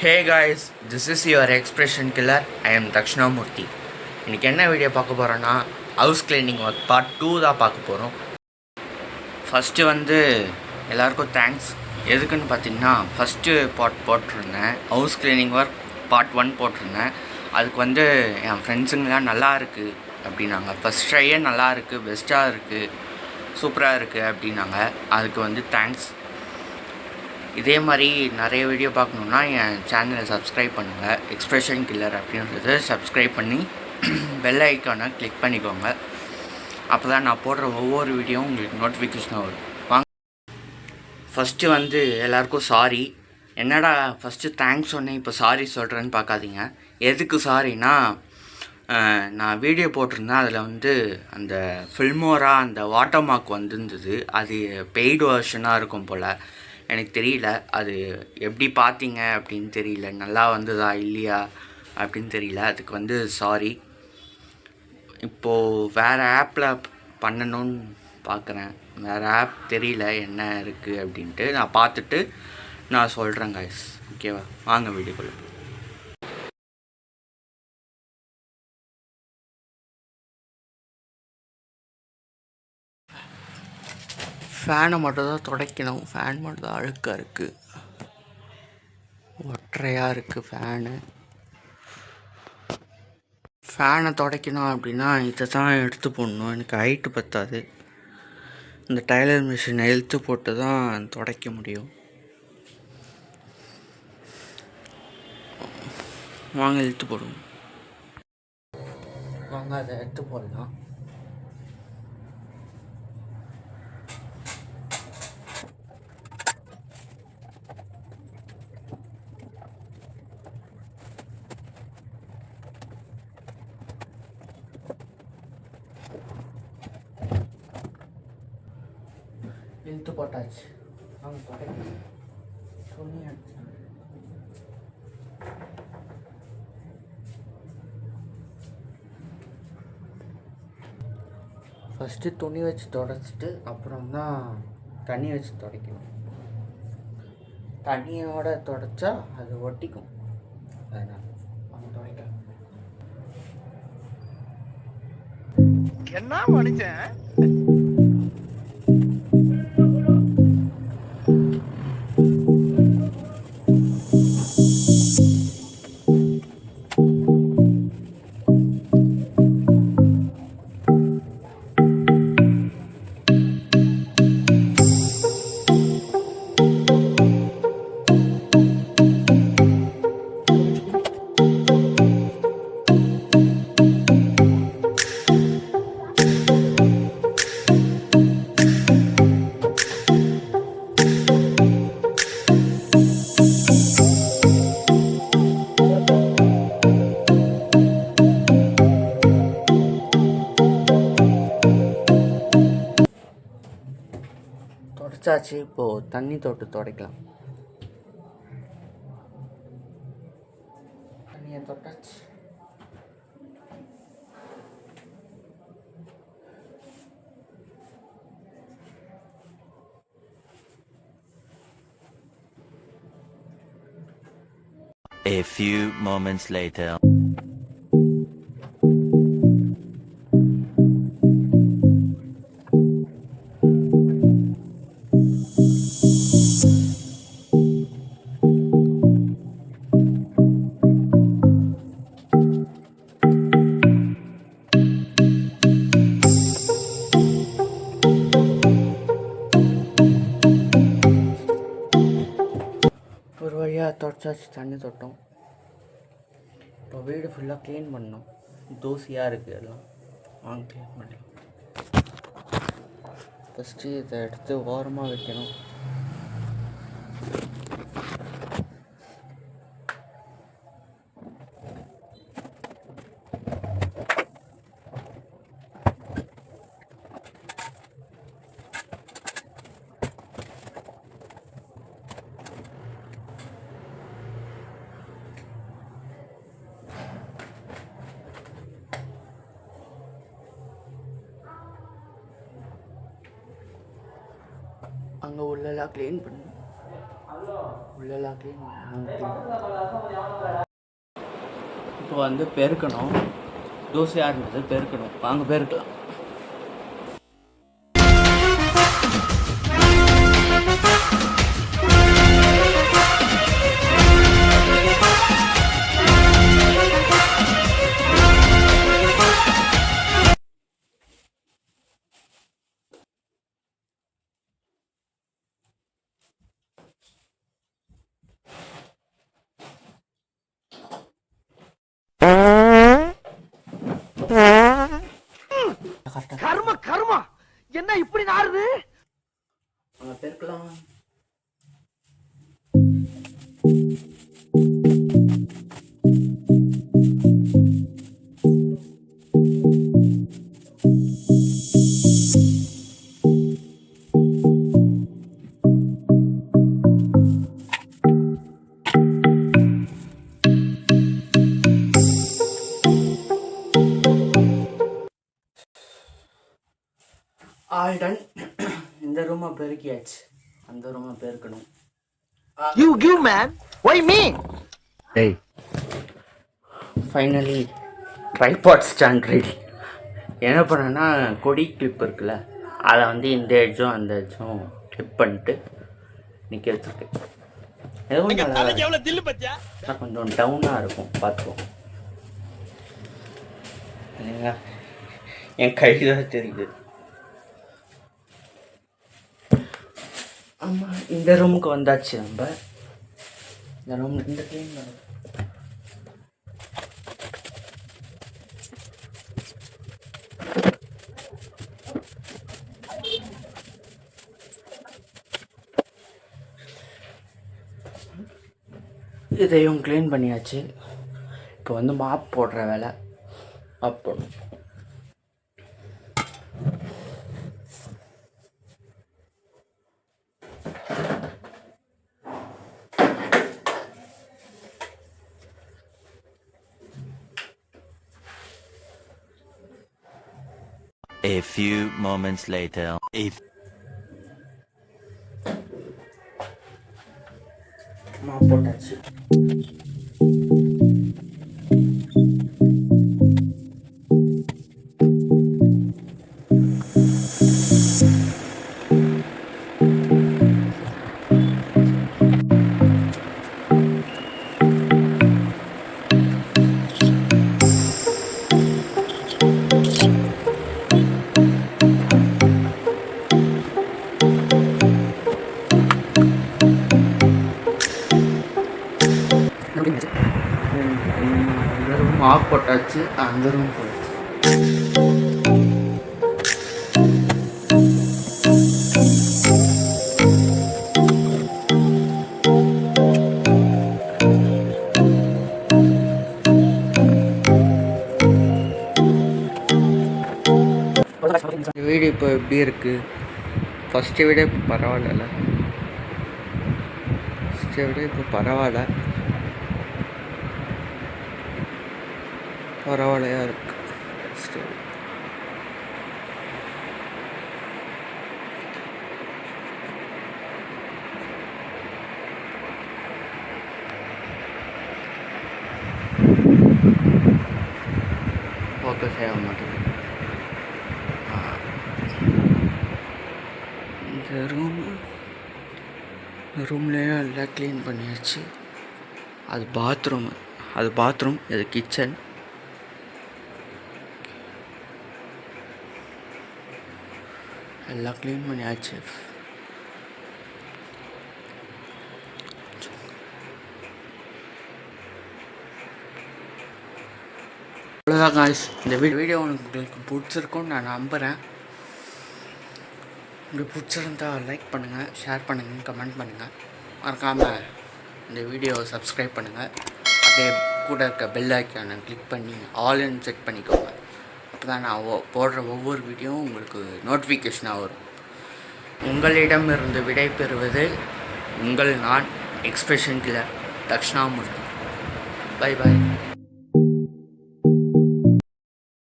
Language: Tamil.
Hey guys, this is your expression killer. I am Dakshinamurthy. இன்றைக்கி என்ன வீடியோ பார்க்க போகிறோன்னா ஹவுஸ் கிளீனிங் ஒர்க் பார்ட் 2 தான் பார்க்க போகிறோம். ஃபஸ்ட்டு எல்லாருக்கும் தேங்க்ஸ். எதுக்குன்னு பார்த்தீங்கன்னா ஃபஸ்ட்டு பார்ட் போட்டிருந்தேன், ஹவுஸ் கிளீனிங் ஒர்க் பார்ட் 1 போட்டிருந்தேன். அதுக்கு என் ஃப்ரெண்ட்ஸுங்களாம் நல்லா இருக்குது அப்படின்னாங்க. ஃபஸ்ட் ட்ரையே நல்லா இருக்குது, பெஸ்ட்டாக இருக்குது, சூப்பராக இருக்குது அப்படின்னாங்க. அதுக்கு தேங்க்ஸ். இதே மாதிரி நிறைய வீடியோ பார்க்கணுன்னா என் சேனலை சப்ஸ்கிரைப் பண்ணுங்கள். எக்ஸ்ப்ரெஷன் கில்லர் அப்படின்றது சப்ஸ்கிரைப் பண்ணி பெல் ஐக்கானை கிளிக் பண்ணிக்கோங்க. அப்போ தான் நான் போடுற ஒவ்வொரு வீடியோவும் உங்களுக்கு நோட்டிஃபிகேஷனாக வரும். வாங்க, ஃபஸ்ட்டு எல்லாேருக்கும் சாரி. என்னடா ஃபஸ்ட்டு தேங்க்ஸ் சொன்னேன் இப்போ சாரி சொல்கிறேன்னு பார்க்காதீங்க. எதுக்கு சாரின்னா, நான் வீடியோ போட்டிருந்தேன். அதில் அந்த ஃபில்மோரா அந்த வாட்டர் மார்க் வந்திருந்தது. அது பெய்டு வெர்ஷனாக இருக்கும் போல். எனக்கு தெரியல, அது எப்படி பார்த்தீங்க அப்படின்னு தெரியல, நல்லா வந்ததா இல்லையா அப்படின்னு தெரியல. அதுக்கு சாரி. இப்போது வேறு ஆப்பில் பண்ணணும்னு பார்க்குறேன். வேறு ஆப் தெரியல என்ன இருக்குது அப்படின்ட்டு. நான் பார்த்துட்டு நான் சொல்கிறேன் கைஸ். ஓகேவா, வாங்க வீடியோக்குள்ள. ஃபேனை மட்டும் தான் துடைக்கணும். ஃபேன் மட்டும் தான் அழுக்காக இருக்குது, ஒற்றையாக இருக்குது ஃபேனை துடைக்கணும் அப்படின்னா இதை தான் எடுத்து போடணும். எனக்கு ஹைட்டு பத்தாது. இந்த டைலர் மிஷினை இழுத்து போட்டு தான் துடைக்க முடியும். வாங்க இழுத்து போடுவோம். வாங்க அதை எடுத்து போடலாம். இழுத்து போட்டாச்சு. அவங்க துடைக்கணும். துணி அடிச்சு ஃபஸ்ட்டு துணி வச்சு துடைச்சிட்டு அப்புறம் தான் தண்ணி வச்சு துடைக்கணும். தண்ணியோட துடைச்சா அது ஒட்டிக்கும். அதனால் அவங்க துடைக்கலாம். என்ன மனுஷன் தொடச்சாச்சு. இப்போது தண்ணி தொட்டு துடைக்கலாம். தண்ணியை தொட்டாச்சு. A few moments later. ஒரு வழியாக தொடச்சாச்சு, தண்ணி தொட்டோம். இப்போ வீடு ஃபுல்லாக க்ளீன் பண்ணோம். தூசியாக இருக்குது எல்லாம். வாங்க க்ளீன் பண்ணலாம். ஃபஸ்ட்டு இதை எடுத்து ஓரமாக வைக்கணும். அங்கே உள்ளெல்லாம் க்ளீன் பண்ணணும். உள்ளெல்லாம் க்ளீன். இப்போ வந்து பெருக்கணும். தோசையாக இருந்தது பெருக்கணும். வாங்க பெருக்கலாம். கர்ம கர்மா என்ன இப்படி நாறுது? பெருக்கலாம். All done. இந்த ரூமை பெருக்கியாச்சு. அந்த ரூமை பெருக்கணும். You give man why me? டேய் ஃபைனலி ட்ரைபாட் ஸ்டாண்ட் ரெடி. என்ன பண்ணேன்னா கொடி கிளிப் இருக்குல்ல, அதை வந்து இந்த எட்ஜும் அந்த எட்ஜும் கிளிப் பண்ணிட்டு நிற்க வச்சுருக்கேன். எதுவும் கொஞ்சம் டவுனாக இருக்கும் பார்த்துக்கோங்க. இல்லைங்களா? என் கை தான் தெரியுது. ஆமாம், இந்த ரூமுக்கு வந்தாச்சு. நம்ம இந்த ரூம் இந்த க்ளீன் பண்ண இதையும் க்ளீன் பண்ணியாச்சு. இப்போ வந்து மாப் போடுற வேலை. மாப் போடணும். A few moments later. Mop போட்டாச்சு. இந்த ரூம் ஆஃப் போட்டாச்சு. அந்த ரூம் போட்டாச்சு. வீடு இப்போ எப்படி இருக்குது? ஃபஸ்ட்டை விட இப்போ பரவாயில்ல. ஃபஸ்ட்டை விட இப்போ பரவாயில்லையா இருக்கு. ஃபோக்கஸ் ஆக மாட்டேங்குது. இந்த ரூம்லேயே எல்லாம் க்ளீன் பண்ணியாச்சு. அது பாத்ரூம், இது கிச்சன். எல்லாம் க்ளீன் பண்ணியாச்சு. அவ்வளோதான் காய்ஸ். இந்த வீடியோ உங்களுக்கு பிடிச்சிருக்கும்னு நான் நம்புகிறேன். உங்களுக்கு பிடிச்சிருந்தால் லைக் பண்ணுங்கள், ஷேர் பண்ணுங்கள், கமெண்ட் பண்ணுங்கள். மறக்காமல் இந்த வீடியோவை சப்ஸ்கிரைப் பண்ணுங்கள். அப்படியே கூட இருக்க பெல் ஐக்கானை கிளிக் பண்ணி ஆல்னு செட் பண்ணிக்கோங்க. அப்போ தான் நான் போடுற ஒவ்வொரு வீடியோவும் உங்களுக்கு நோட்டிஃபிகேஷனாக வரும். உங்களிடமிருந்து விடை பெறுவது நான் expression killer Dakshinamurthy. Bye bye.